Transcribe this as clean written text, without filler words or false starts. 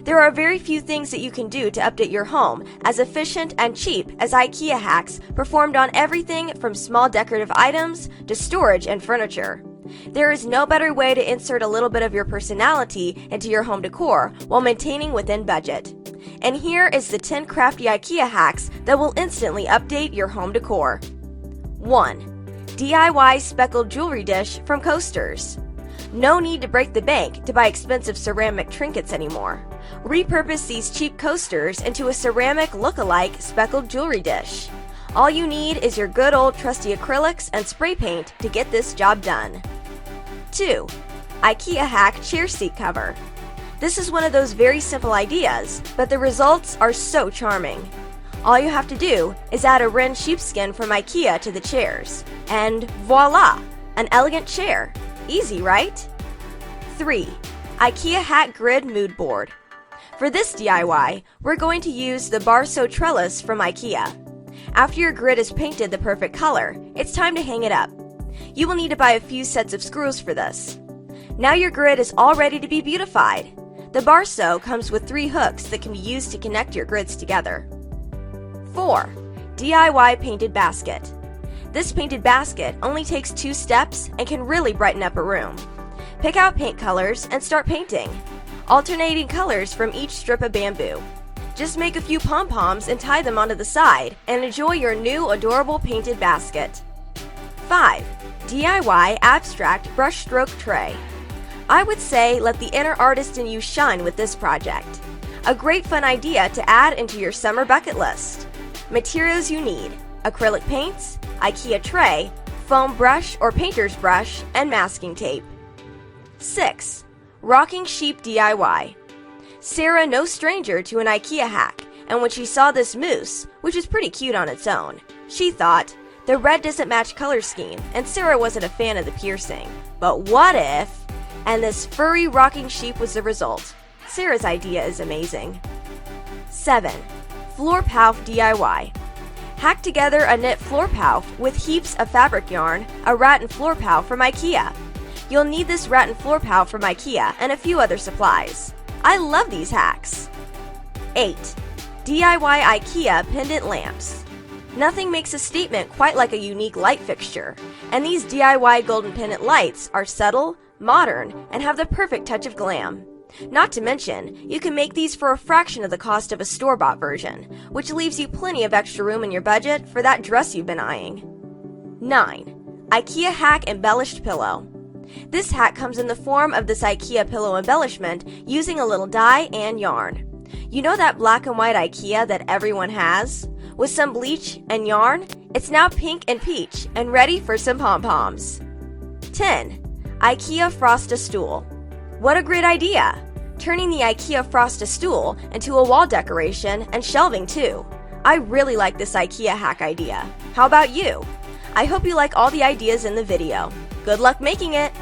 There are very few things that you can do to update your home as efficient and cheap as IKEA hacks performed on everything from small decorative items to storage and furniture. There is no better way to insert a little bit of your personality into your home decor while maintaining within budget. And here is the 10 crafty IKEA hacks that will instantly update your home decor. 1. DIY speckled jewelry dish from coasters. No need to break the bank to buy expensive ceramic trinkets anymore. Repurpose these cheap coasters into a ceramic look-alike speckled jewelry dish. All you need is your good old trusty acrylics and spray paint to get this job done. 2. IKEA hack chair seat cover. This is one of those very simple ideas, but the results are so charming. All you have to do is add a wren sheepskin from IKEA to the chairs, and voila! An elegant chair. Easy, right? 3. IKEA hack grid mood board. For this DIY, we're going to use the Brushstroke trellis from IKEA. After your grid is painted the perfect color, it's time to hang it up. You will need to buy a few sets of screws for this. Now your grid is all ready to be beautified. The Brushstroke comes with 3 hooks that can be used to connect your grids together. 4. DIY painted basket. This painted basket only takes 2 steps and can really brighten up a room. Pick out paint colors and start painting, alternating colors from each strip of bamboo. Just make a few pom-poms and tie them onto the side and enjoy your new adorable painted basket. 5. DIY abstract brushstroke tray. I would say let the inner artist in you shine with this project. A great fun idea to add into your summer bucket list. Materials you need: acrylic paints, IKEA tray, foam brush or painter's brush, and masking tape. 6. Rocking sheep DIY. Sarah, no stranger to an IKEA hack, and when she saw this moose, which is pretty cute on its own, she thought, the red doesn't match color scheme, and Sarah wasn't a fan of the piercing. But what if? And this furry rocking sheep was the result. Sarah's idea is amazing. 7. Floor Pouf DIY. Hack together a knit floor pouf with heaps of fabric yarn, a rattan floor pouf from IKEA. You'll need this rattan floor pouf from IKEA and a few other supplies. I love these hacks. 8. DIY IKEA pendant lamps. Nothing makes a statement quite like a unique light fixture, and these DIY golden pendant lights are subtle, modern, and have the perfect touch of glam. Not to mention, you can make these for a fraction of the cost of a store-bought version, which leaves you plenty of extra room in your budget for that dress you've been eyeing. 9. IKEA hack embellished pillow. This hack comes in the form of this IKEA pillow embellishment using a little dye and yarn. You know that black and white IKEA that everyone has? With some bleach and yarn, it's now pink and peach and ready for some pom-poms. 10. IKEA FROSTA stool. What a great idea! Turning the IKEA FROSTA stool into a wall decoration and shelving too. I really like this IKEA hack idea. How about you? I hope you like all the ideas in the video. Good luck making it!